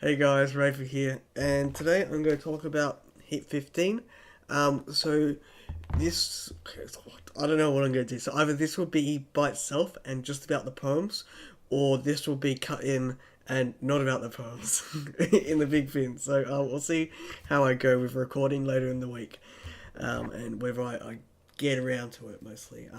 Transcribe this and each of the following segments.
Hey guys, Reyfar here, and today I'm going to talk about Hit 15. So this, I don't know what I'm going to do. So either this will be by itself and just about the poems, or this will be cut in and not about the poems in the big fin. So we'll see how I go with recording later in the week, and whether I get around to it mostly.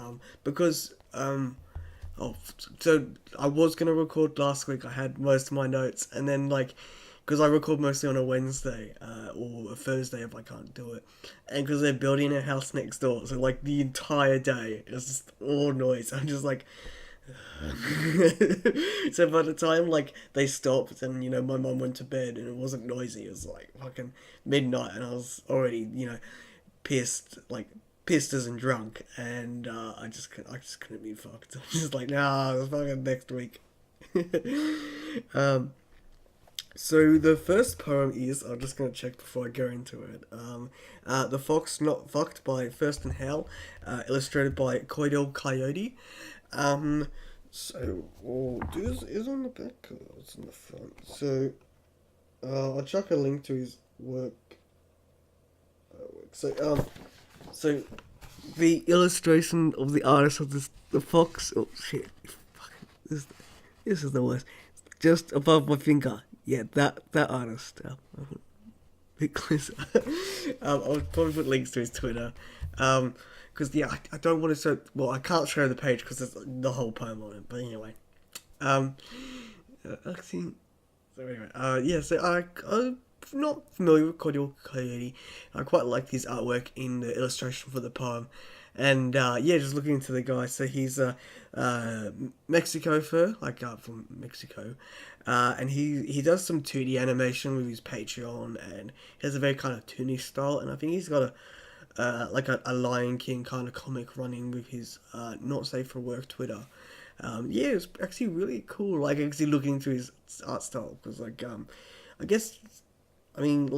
Oh, so I was gonna record last week. I had most of my notes, and then because I record mostly on a Wednesday or a Thursday if I can't do it, and because they're building a house next door, so the entire day it's just all noise. I'm just like, so by the time they stopped and my mum went to bed and it wasn't noisy, it was like fucking midnight, and I was already pissed, pissed as and drunk, and I just couldn't be fucked. I'm just like, nah, it's fucking next week. um, so the first poem is, I'm just gonna check before I go into it. The Fox Not Fucked by Thurston Howell, illustrated by Coydell Coyote. Um, this is on the back or it's on the front. So I'll chuck a link to his work. So the illustration of the artist of the fox. Oh shit! This, this is the worst. Just above my finger. Yeah, that artist. Bit closer. I'll probably put links to his Twitter. Because I don't want to show. Well, I can't show the page because there's the whole poem on it. But anyway, actually, so anyway, I'm not familiar with Cordial Coyote. I quite like his artwork in the illustration for the poem, and just looking into the guy. So he's a Mexico fur, from Mexico, and he does some 2D animation with his Patreon, and he has a very kind of toony style, and I think he's got a Lion King kind of comic running with his not safe for work Twitter. It's actually really cool. Actually looking through his art style because I guess I mean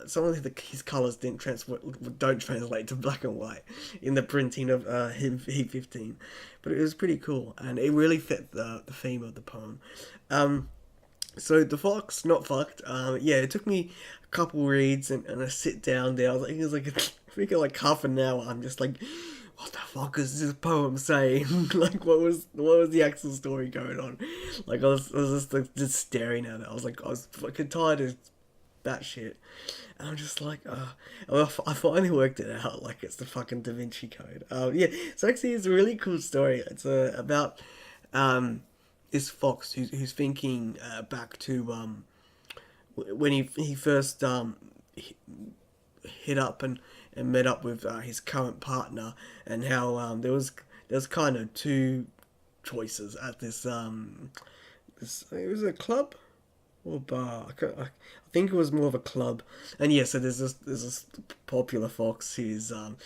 some of his colors don't translate to black and white in the printing of Heat 15, but it was pretty cool and it really fit the theme of the poem. So the Fox Not Fucked. It took me a couple reads and a sit down there. It was like I think half an hour. I'm just like, what the fuck is this poem saying? What was the actual story going on? I was just staring at it. I was fucking tired of that shit. And I'm just like, I finally worked it out. It's the fucking Da Vinci Code. So actually, it's a really cool story. It's about this fox who's thinking back to when he first hit up and met up with his current partner, and how there was kind of two choices at this it was a club or bar. I think it was more of a club, and so there's this popular fox he's a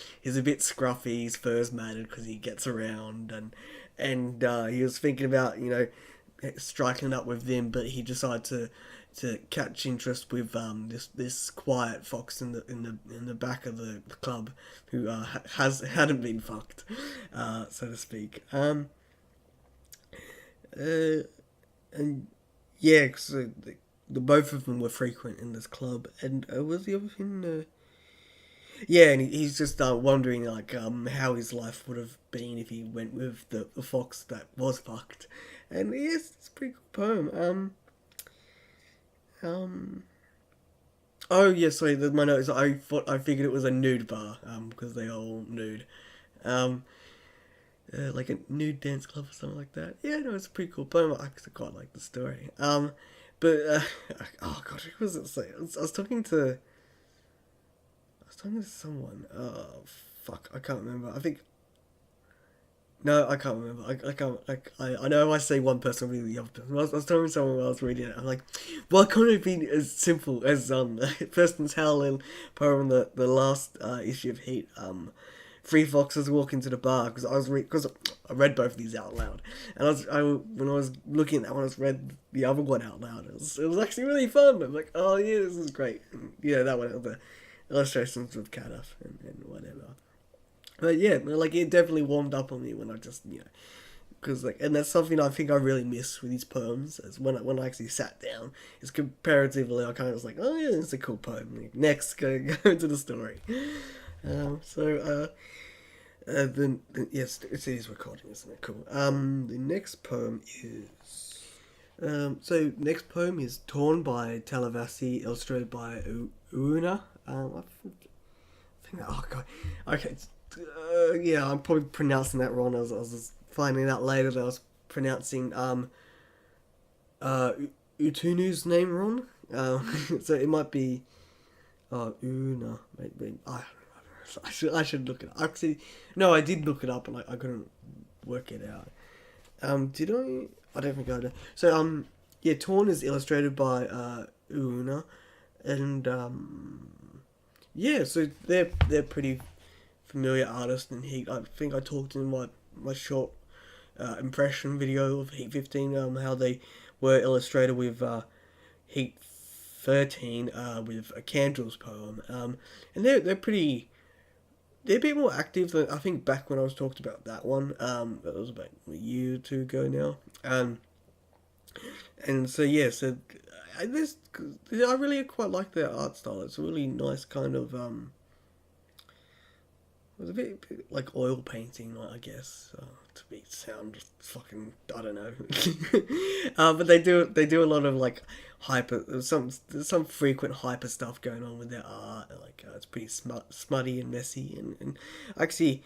bit scruffy, his fur's matted because he gets around, and he was thinking about striking up with them, but he decided to catch interest with this quiet fox in the back of the club who hadn't been fucked, so to speak. And so the both of them were frequent in this club, and was the other thing? And he's just wondering how his life would have been if he went with the fox that was fucked, and yes, it's a pretty cool poem. Oh yeah, sorry. My notes. I figured it was a nude bar. Because they are all nude. Um. Like a nude dance club or something like that. Yeah, no, it's a pretty cool poem. I actually quite like the story. But oh gosh, who was it? I was talking to someone. Oh fuck, I can't remember. I think no, I can't remember. I can't. I know I say one person, really the other person. I was talking to someone while I was reading it. I'm like, why can't it be as simple as Thurston's Howell poem the last issue of Heat. Three foxes walk into the bar because because I read both of these out loud, and when I was looking at that one, I was read the other one out loud. It was actually really fun. I'm like, oh yeah, this is great. And, that one, the illustrations with Cadiff and whatever. But yeah, it definitely warmed up on me when I just because like, and that's something I think I really miss with these poems. Is when I actually sat down, it's comparatively I kind of was like, oh yeah, it's a cool poem. Like, next, go into the story. Then yes, it is recording, isn't it? Cool. The next poem is next poem is Torn by Talavasi, illustrated by Una. I think that, oh god, okay, yeah, I'm probably pronouncing that wrong. I was just finding out later that I was pronouncing Utunu's name wrong. So it might be Una. Maybe I should look it up. Actually, no, I did look it up and I couldn't work it out. Did I? I don't think I did. So yeah, Torn is illustrated by Una, and yeah, so they're pretty familiar artists in Heat. I think I talked in my short impression video of Heat 15 how they were illustrated with Heat 13 with a Candles poem, and they're pretty. They're a bit more active than I think back when I was talked about that one. That was about a year or two ago now. And so yeah, so I really quite like their art style. It's a really nice kind of it was a bit like oil painting, I guess, sound fucking, I don't know. But they do a lot of like hyper, some frequent hyper stuff going on with their art. Like it's pretty smutty and messy, and I actually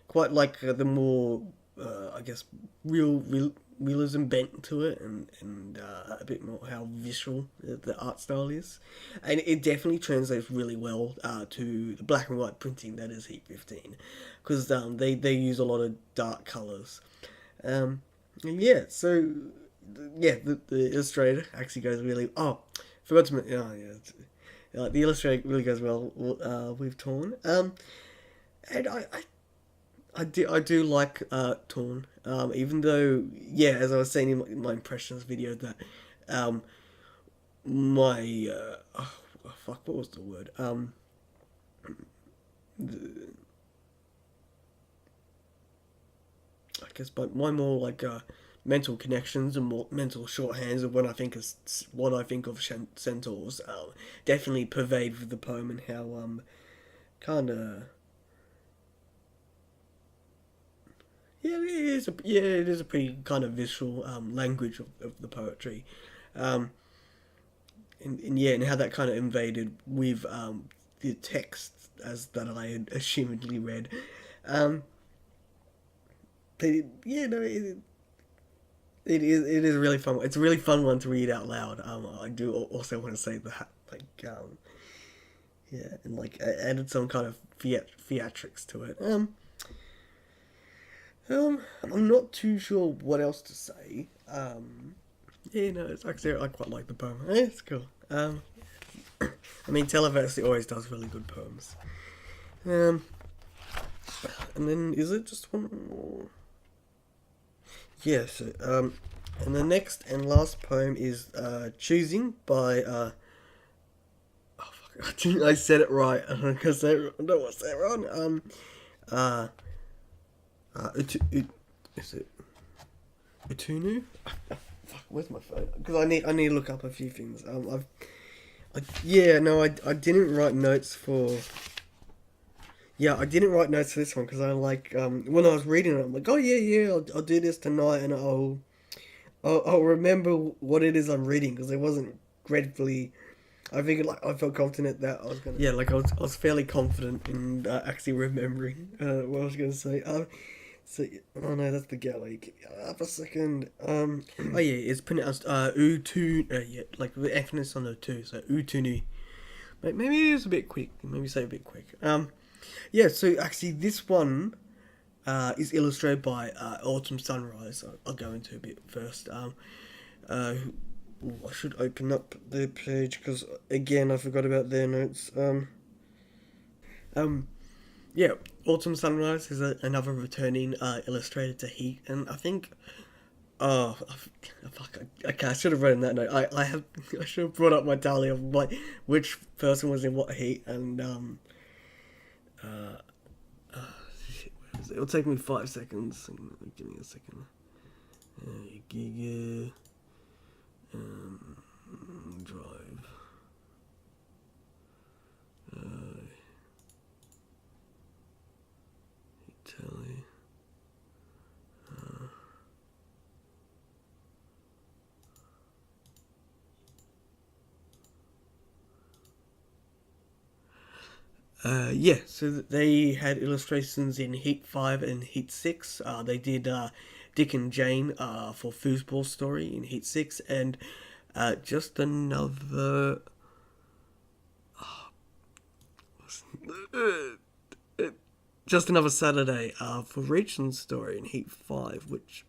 quite like the more I guess realism bent to it, and a bit more how visual the art style is, and it definitely translates really well to the black and white printing that is Heat 15, because they use a lot of dark colors, and yeah, so yeah, the illustrator actually goes really. Oh, forgot to mention. Oh yeah, the illustrator really goes well with Torn. And I do like Torn, even though, yeah, as I was saying in my impressions video, that my fuck, what was the word? I guess my more like mental connections and more mental shorthands of what I think of centaurs definitely pervade with the poem, and how kind of. Yeah, it is a pretty kind of visual language of the poetry, and yeah, and how that kind of invaded with the text as that I had assumedly read. Um, but yeah, no, it is really fun. It's a really fun one to read out loud. I do also want to say that, like, yeah, and like added some kind of theatrics to it. I'm not too sure what else to say. Yeah, no, it's actually, I quite like the poem. It's cool. I mean, Televerse always does really good poems. And then, is it just one more? Yeah, so, and the next and last poem is, Choosing by, oh fuck, I said it right. I don't want to say it wrong. Is it Utunu? Fuck, where's my phone? Because I need to look up a few things. I didn't write notes for. Yeah, I didn't write notes for this one because I like when I was reading it, I'm like, oh yeah, I'll do this tonight, and I'll remember what it is I'm reading, because it wasn't dreadfully. I figured, like, I felt confident that I was gonna. Yeah, like I was fairly confident in actually remembering what I was gonna say. So, oh no, that's the galley. Give me up a second. Oh yeah, it's pronounced Utu. Yeah, like the emphasis on the two. So Utunu. Maybe it is a bit quick. Maybe say a bit quick. Yeah. So actually, this one is illustrated by Autumn Sunrise. I'll go into a bit first. I should open up their page because again I forgot about their notes. Yeah, Autumn Sunrise is another returning illustrator to Heat, and I think, fuck, okay, I should have written that note. I should have brought up my tally of like which person was in what Heat, and shit, where is it? It'll take me 5 seconds. Give me a second. Giga. Drive. Italy. Yeah, so they had illustrations in Heat 5 and Heat 6. They did Dick and Jane for Foosball Story in Heat 6, and just another. Just another Saturday for Rachel's Story in Heat 5, which.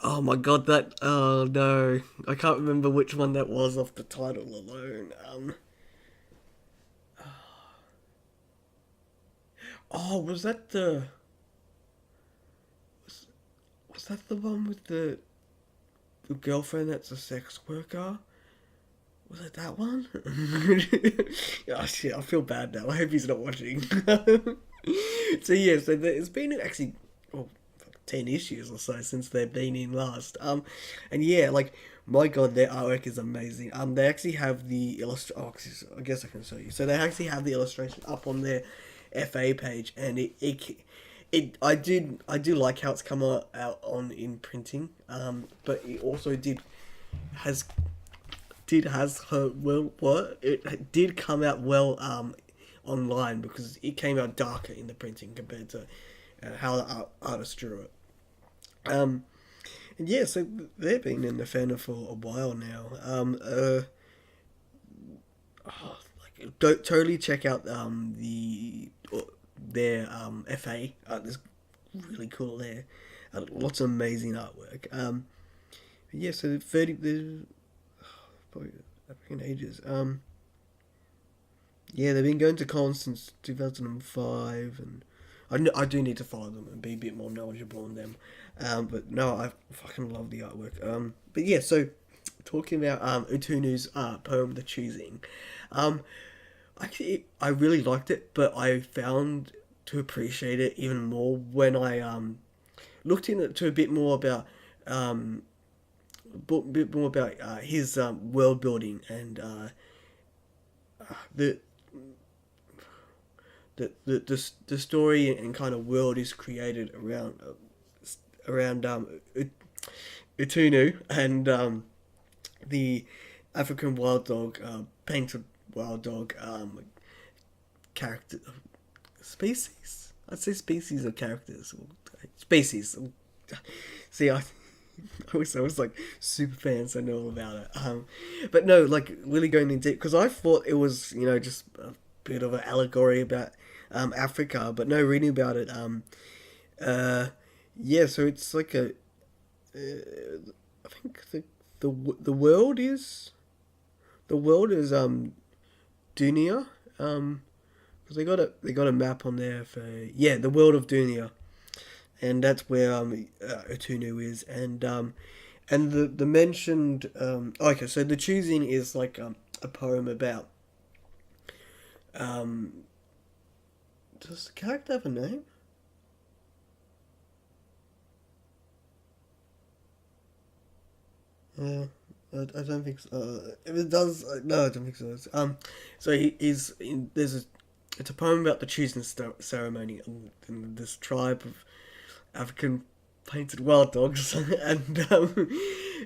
Oh my god, that. Oh no. I can't remember which one that was off the title alone. Oh, was that the. Was that the one with the girlfriend that's a sex worker? Was it that one? Oh shit, I feel bad now. I hope he's not watching. So yeah, so it's been actually 10 issues or so since they've been in last. And yeah, like my god, their artwork is amazing. They actually have the illustration. Oh, I guess I can show you. So they actually have the illustration up on their FA page, and I do like how it's come out on in printing. But it also has her well what it did come out well online, because it came out darker in the printing compared to how the artist drew it. And yeah, so they've been in the fandom for a while now. Don't totally check out their FA. There's really cool there. Lots of amazing artwork. Yeah, so 30 there's probably African ages. Yeah, they've been going to cons since 2005, and I do need to follow them and be a bit more knowledgeable on them. But no, I fucking love the artwork. But yeah, so talking about Utunu's poem, The Choosing. Actually, I really liked it, but I found to appreciate it even more when I looked into a bit more about his world building, and the the story and kind of world is created around Utunu and the African wild dog, painted wild dog character species. I'd say species or characters. Species. See, I was like super fan, so I know all about it. But no, like really going into it, because I thought it was just a bit of an allegory about Africa, but no, reading about it, yeah, so it's like I think the world is Dunia, because they got a map on there for the world of Dunia, and that's where Utunu is, and the mentioned okay, so the choosing is like a poem about does the character have a name? I don't think so. If it does, no, I don't think so. So he's in. It's a poem about the choosing ceremony in this tribe of African painted wild dogs, and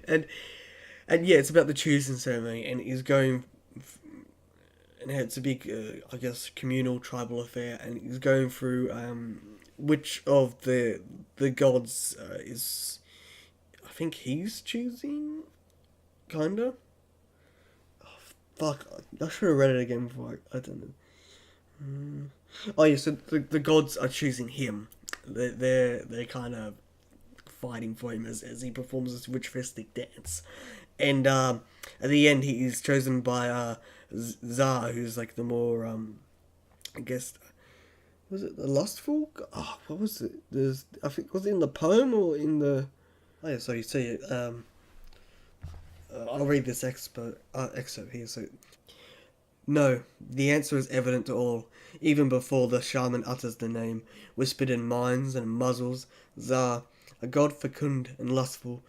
and yeah, it's about the choosing ceremony, and he's going, and it's a big, I guess, communal tribal affair, and he's going through which of the gods is. I think he's choosing, kinda. Oh, fuck! I should have read it again before. I don't know. Oh yeah, so the gods are choosing him. They're kind of fighting for him as he performs this ritualistic dance, and at the end he is chosen by Zar, who's like the more I guess, was it the lustful? Oh, what was it? I think, was it in the poem or in the? Oh yeah, so you see it. I'll read this excerpt here. So, no, the answer is evident to all, even before the shaman utters the name, whispered in minds and muzzles. Zar, a god fecund and lustful,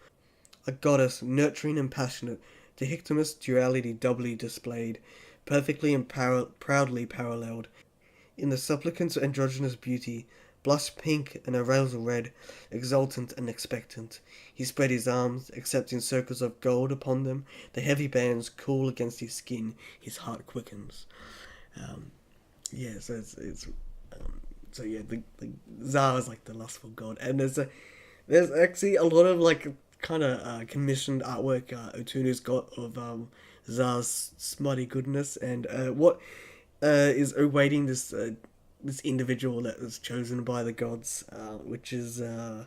a goddess nurturing and passionate, dichotomous duality doubly displayed, perfectly and proudly paralleled. In the supplicant's androgynous beauty, blush pink and arousal red, exultant and expectant, he spread his arms, accepting circles of gold upon them, the heavy bands cool against his skin, his heart quickens. Um, yeah, so it's so yeah, the Zar is like the lustful god, and there's actually a lot of like kind of commissioned artwork Otunu's got of Zar's smutty goodness, and what is awaiting this individual that was chosen by the gods, which is the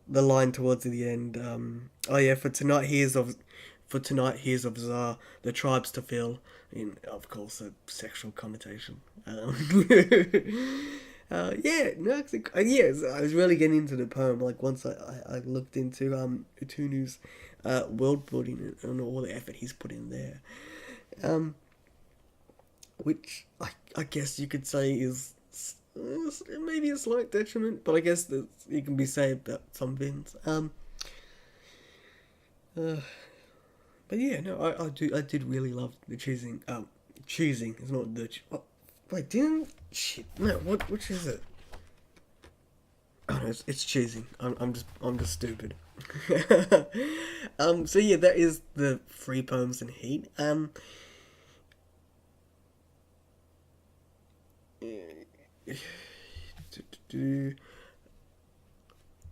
line towards the end. Oh yeah, for tonight here's of Zar, the tribes to fill. In of course a sexual connotation. Yeah, no, yes, I was really getting into the poem. Like once I looked into Utunu's world building and all the effort he's put in there. Um, which I guess you could say is maybe a slight detriment, but I guess that you can be said about some things. Uh, but yeah, no, I did really love the choosing. Choosing is not the. Oh, wait, didn't shit? No, which is it? Oh no, it's choosing. I'm just stupid. So yeah, that is the three poems in Heat.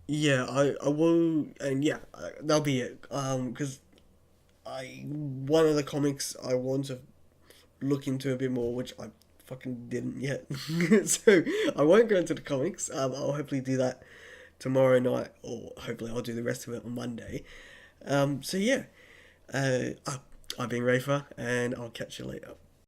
Yeah, I will, and yeah, that'll be it. Because one of the comics I want to look into a bit more, which I fucking didn't yet. So I won't go into the comics. I'll hopefully do that tomorrow night, or hopefully I'll do the rest of it on Monday. So yeah, I've been Reyfar, and I'll catch you later.